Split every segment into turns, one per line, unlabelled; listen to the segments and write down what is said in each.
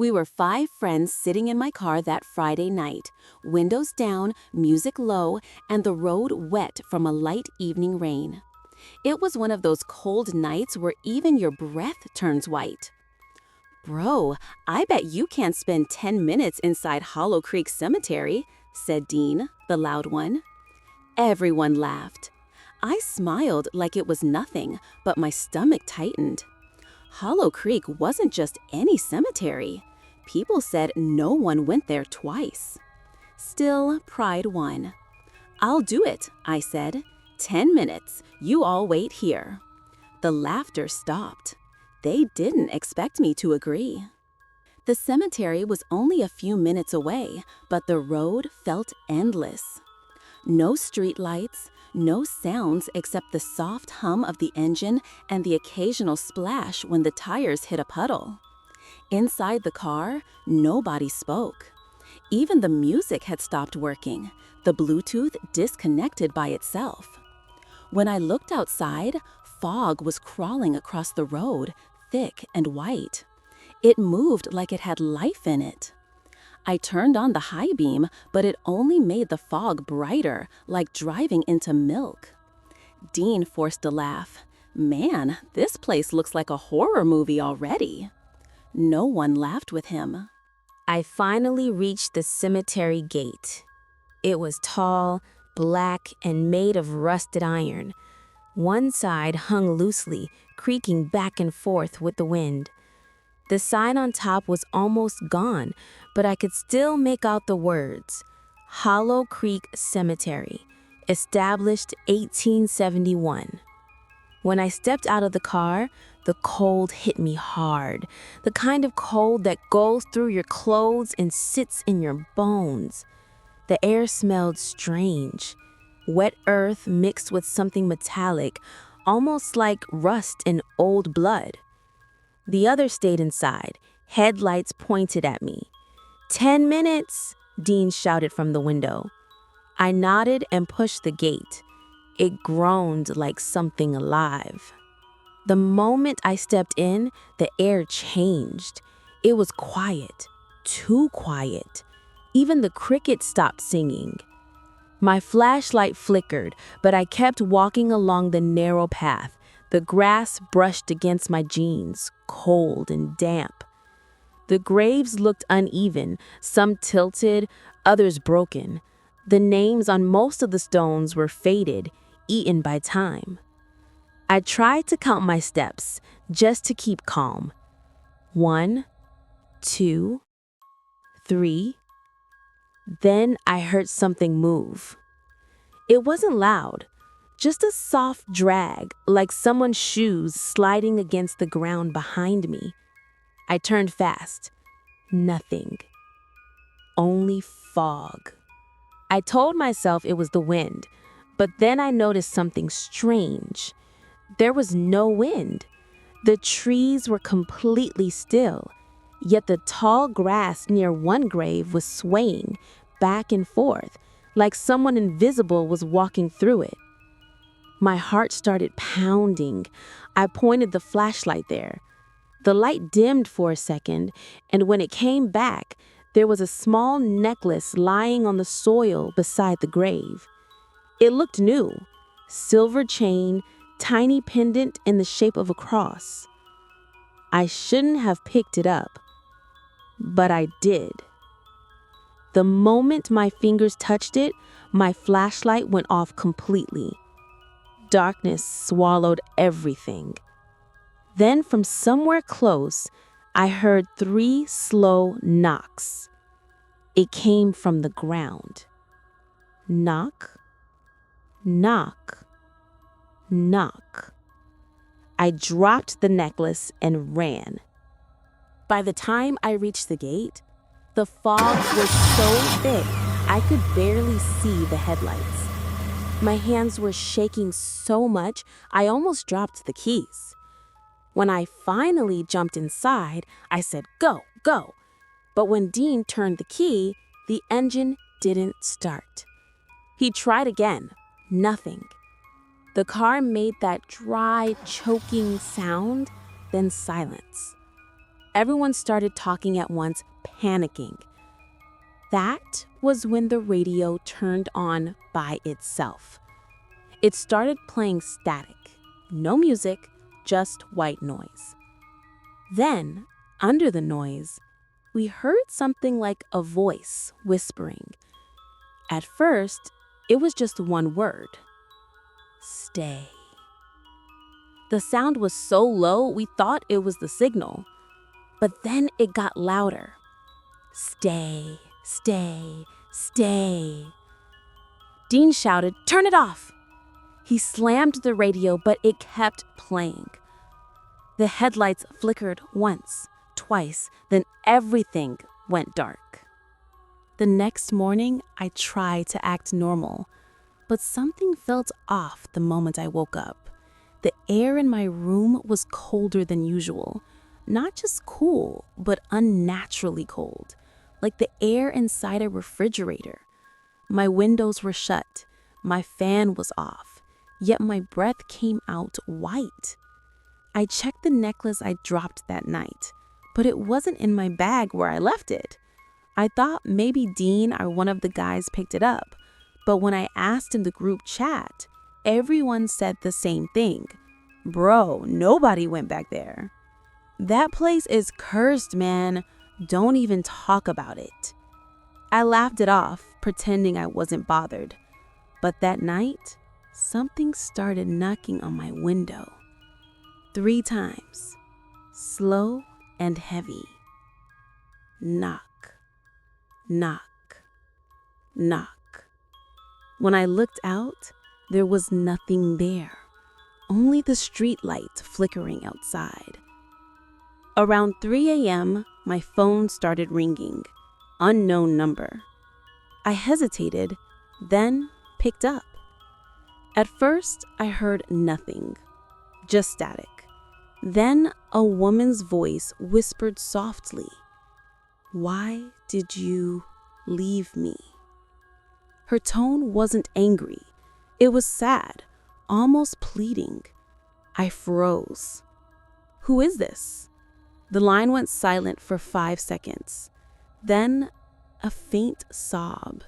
We were 5 friends sitting in my car that Friday night, windows down, music low, and the road wet from a light evening rain. It was one of those cold nights where even your breath turns white. "Bro, I bet you can't spend 10 minutes inside Hollow Creek Cemetery," said Dean, the loud one. Everyone laughed. I smiled like it was nothing, but my stomach tightened. Hollow Creek wasn't just any cemetery. People said no one went there twice. Still, pride won. "I'll do it," I said. 10 minutes. You all wait here." The laughter stopped. They didn't expect me to agree. The cemetery was only a few minutes away, but the road felt endless. No streetlights, no sounds except the soft hum of the engine and the occasional splash when the tires hit a puddle. Inside the car, nobody spoke. Even the music had stopped working, the Bluetooth disconnected by itself. When I looked outside, fog was crawling across the road, thick and white. It moved like it had life in it. I turned on the high beam, but it only made the fog brighter, like driving into milk. Dean forced a laugh. "Man, this place looks like a horror movie already." No one laughed with him. I finally reached the cemetery gate. It was tall, black, and made of rusted iron. One side hung loosely, creaking back and forth with the wind. The sign on top was almost gone, but I could still make out the words, "Hollow Creek Cemetery, established 1871. When I stepped out of the car, the cold hit me hard, the kind of cold that goes through your clothes and sits in your bones. The air smelled strange, wet earth mixed with something metallic, almost like rust and old blood. The others stayed inside, headlights pointed at me. 10 minutes, Dean shouted from the window. I nodded and pushed the gate. It groaned like something alive. The moment I stepped in, the air changed. It was quiet, too quiet. Even the crickets stopped singing. My flashlight flickered, but I kept walking along the narrow path. The grass brushed against my jeans, cold and damp. The graves looked uneven, some tilted, others broken. The names on most of the stones were faded, eaten by time. I tried to count my steps, just to keep calm. 1, 2, 3. Then I heard something move. It wasn't loud, just a soft drag, like someone's shoes sliding against the ground behind me. I turned fast. Nothing. Only fog. I told myself it was the wind, but then I noticed something strange. There was no wind. The trees were completely still, yet the tall grass near one grave was swaying back and forth, like someone invisible was walking through it. My heart started pounding. I pointed the flashlight there. The light dimmed for a second, and when it came back, there was a small necklace lying on the soil beside the grave. It looked new. Silver chain, tiny pendant in the shape of a cross. I shouldn't have picked it up, but I did. The moment my fingers touched it, my flashlight went off completely. Darkness swallowed everything. Then from somewhere close, I heard 3 slow knocks. It came from the ground. Knock, knock, knock. I dropped the necklace and ran. By the time I reached the gate, the fog was so thick I could barely see the headlights. My hands were shaking so much I almost dropped the keys. When I finally jumped inside, I said, "Go, go." But when Dean turned the key, the engine didn't start. He tried again. Nothing. The car made that dry, choking sound, then silence. Everyone started talking at once, panicking. That was when the radio turned on by itself. It started playing static. No music, just white noise. Then, under the noise, we heard something like a voice whispering. At first, it was just one word. Stay. The sound was so low, we thought it was the signal. But then it got louder. Stay, stay, stay. Dean shouted, "Turn it off!" He slammed the radio, but it kept playing. The headlights flickered once, twice, then everything went dark. The next morning, I tried to act normal, but something felt off the moment I woke up. The air in my room was colder than usual. Not just cool, but unnaturally cold, like the air inside a refrigerator. My windows were shut, my fan was off, yet my breath came out white. I checked the necklace I dropped that night, but it wasn't in my bag where I left it. I thought maybe Dean or one of the guys picked it up, but when I asked in the group chat, everyone said the same thing. Bro, nobody went back there. That place is cursed, man. Don't even talk about it. I laughed it off, pretending I wasn't bothered. But that night, something started knocking on my window. 3 times, slow and heavy. Knock, knock, knock. When I looked out, there was nothing there, only the street light flickering outside. Around 3 a.m., my phone started ringing. Unknown number. I hesitated, then picked up. At first, I heard nothing, just static. Then a woman's voice whispered softly, "Why did you leave me?" Her tone wasn't angry. It was sad, almost pleading. I froze. Who is this? The line went silent for 5 seconds. Then a faint sob.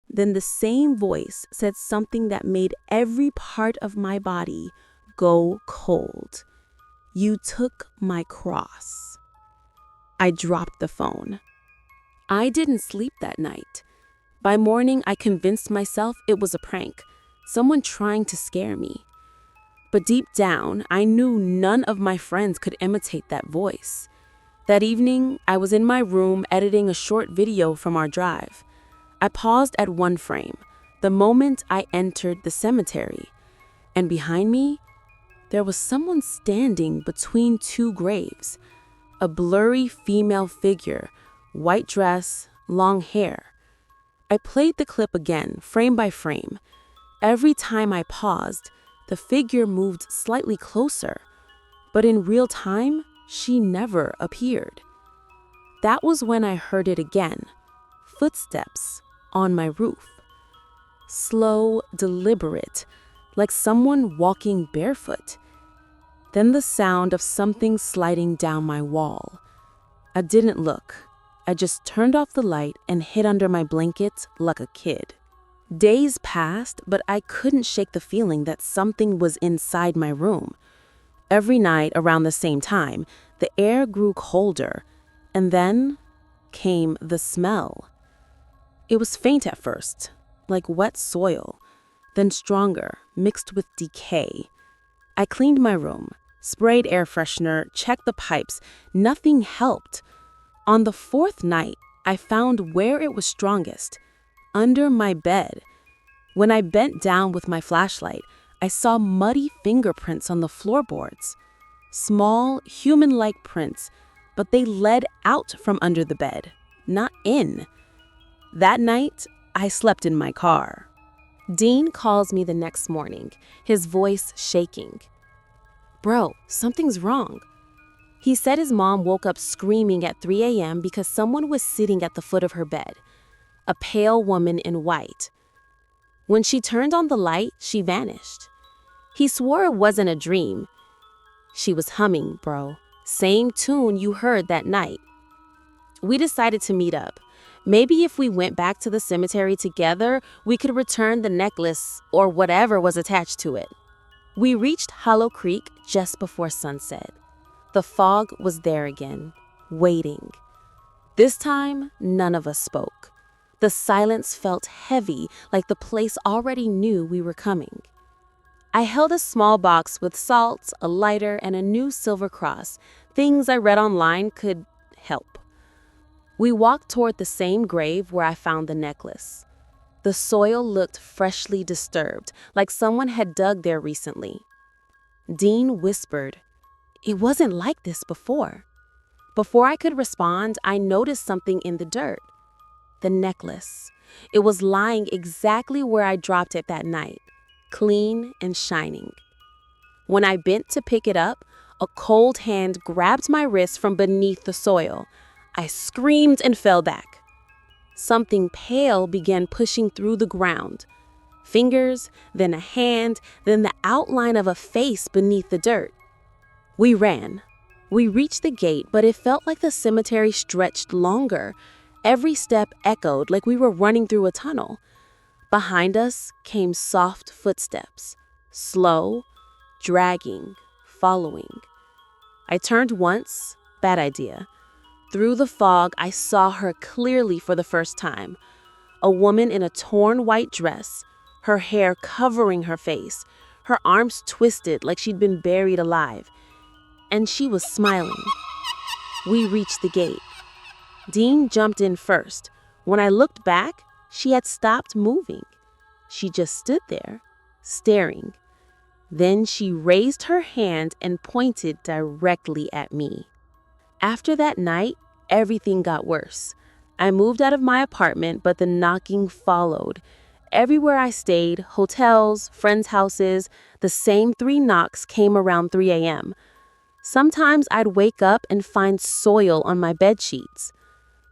Then the same voice said something that made every part of my body go cold. "You took my cross." I dropped the phone. I didn't sleep that night. By morning, I convinced myself it was a prank, someone trying to scare me. But deep down, I knew none of my friends could imitate that voice. That evening, I was in my room editing a short video from our drive. I paused at one frame, the moment I entered the cemetery, and behind me, there was someone standing between 2 graves, a blurry female figure, white dress, long hair. I played the clip again, frame by frame. Every time I paused, the figure moved slightly closer, but in real time, she never appeared. That was when I heard it again, footsteps on my roof. Slow, deliberate, like someone walking barefoot. Then the sound of something sliding down my wall. I didn't look. I just turned off the light and hid under my blanket like a kid. Days passed, but I couldn't shake the feeling that something was inside my room. Every night around the same time, the air grew colder, and then came the smell. It was faint at first, like wet soil, then stronger, mixed with decay. I cleaned my room, sprayed air freshener, checked the pipes. Nothing helped. On the 4th night, I found where it was strongest, under my bed. When I bent down with my flashlight, I saw muddy fingerprints on the floorboards. Small, human-like prints, but they led out from under the bed, not in. That night, I slept in my car. Dean calls me the next morning, his voice shaking. "Bro, something's wrong." He said his mom woke up screaming at 3 a.m. because someone was sitting at the foot of her bed, a pale woman in white. When she turned on the light, she vanished. He swore it wasn't a dream. She was humming, bro, same tune you heard that night. We decided to meet up. Maybe if we went back to the cemetery together, we could return the necklace or whatever was attached to it. We reached Hollow Creek just before sunset. The fog was there again, waiting. This time, none of us spoke. The silence felt heavy, like the place already knew we were coming. I held a small box with salt, a lighter, and a new silver cross, things I read online could help. We walked toward the same grave where I found the necklace. The soil looked freshly disturbed, like someone had dug there recently. Dean whispered, "It wasn't like this before." Before I could respond, I noticed something in the dirt. The necklace. It was lying exactly where I dropped it that night, clean and shining. When I bent to pick it up, a cold hand grabbed my wrist from beneath the soil. I screamed and fell back. Something pale began pushing through the ground. Fingers, then a hand, then the outline of a face beneath the dirt. We ran. We reached the gate, but it felt like the cemetery stretched longer. Every step echoed like we were running through a tunnel. Behind us came soft footsteps, slow, dragging, following. I turned once, bad idea. Through the fog, I saw her clearly for the first time. A woman in a torn white dress, her hair covering her face, her arms twisted like she'd been buried alive. And she was smiling. We reached the gate. Dean jumped in first. When I looked back, she had stopped moving. She just stood there, staring. Then she raised her hand and pointed directly at me. After that night, everything got worse. I moved out of my apartment, but the knocking followed. Everywhere I stayed, hotels, friends' houses, the same 3 knocks came around 3 a.m. Sometimes I'd wake up and find soil on my bed sheets.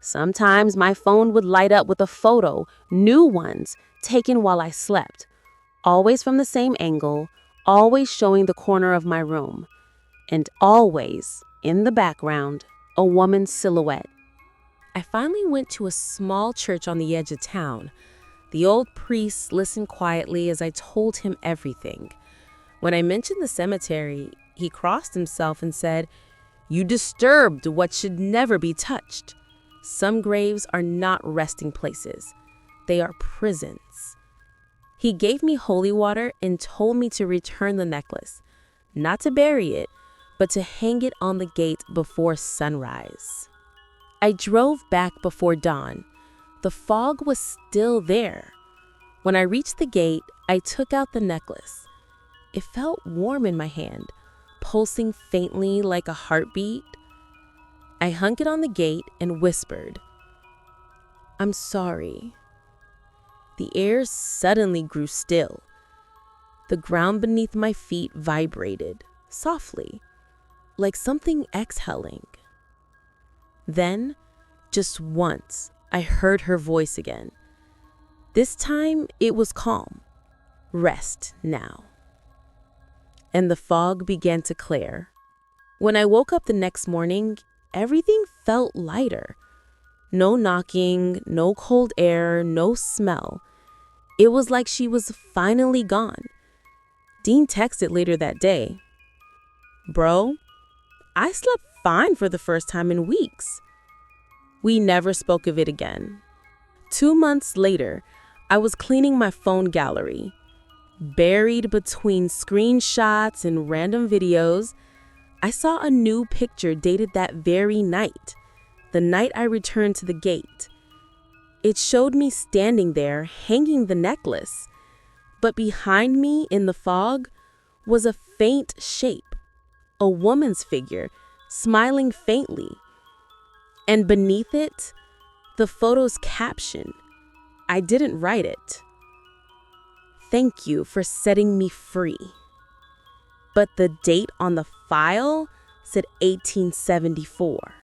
Sometimes my phone would light up with a photo, new ones, taken while I slept. Always from the same angle, always showing the corner of my room. And always, in the background, a woman's silhouette. I finally went to a small church on the edge of town. The old priest listened quietly as I told him everything. When I mentioned the cemetery, he crossed himself and said, "You disturbed what should never be touched. Some graves are not resting places. They are prisons." He gave me holy water and told me to return the necklace, not to bury it, but to hang it on the gate before sunrise. I drove back before dawn. The fog was still there. When I reached the gate, I took out the necklace. It felt warm in my hand, pulsing faintly like a heartbeat. I hung it on the gate and whispered, "I'm sorry." The air suddenly grew still. The ground beneath my feet vibrated, softly, like something exhaling. Then, just once, I heard her voice again. This time, it was calm. "Rest now." And the fog began to clear. When I woke up the next morning, everything felt lighter. No knocking, no cold air, no smell. It was like she was finally gone. Dean texted later that day, "Bro, I slept fine for the first time in weeks." We never spoke of it again. 2 months later, I was cleaning my phone gallery. Buried between screenshots and random videos, I saw a new picture dated that very night, the night I returned to the gate. It showed me standing there, hanging the necklace, but behind me in the fog was a faint shape, a woman's figure, smiling faintly. And beneath it, the photo's caption. I didn't write it. "Thank you for setting me free." But the date on the file said 1874.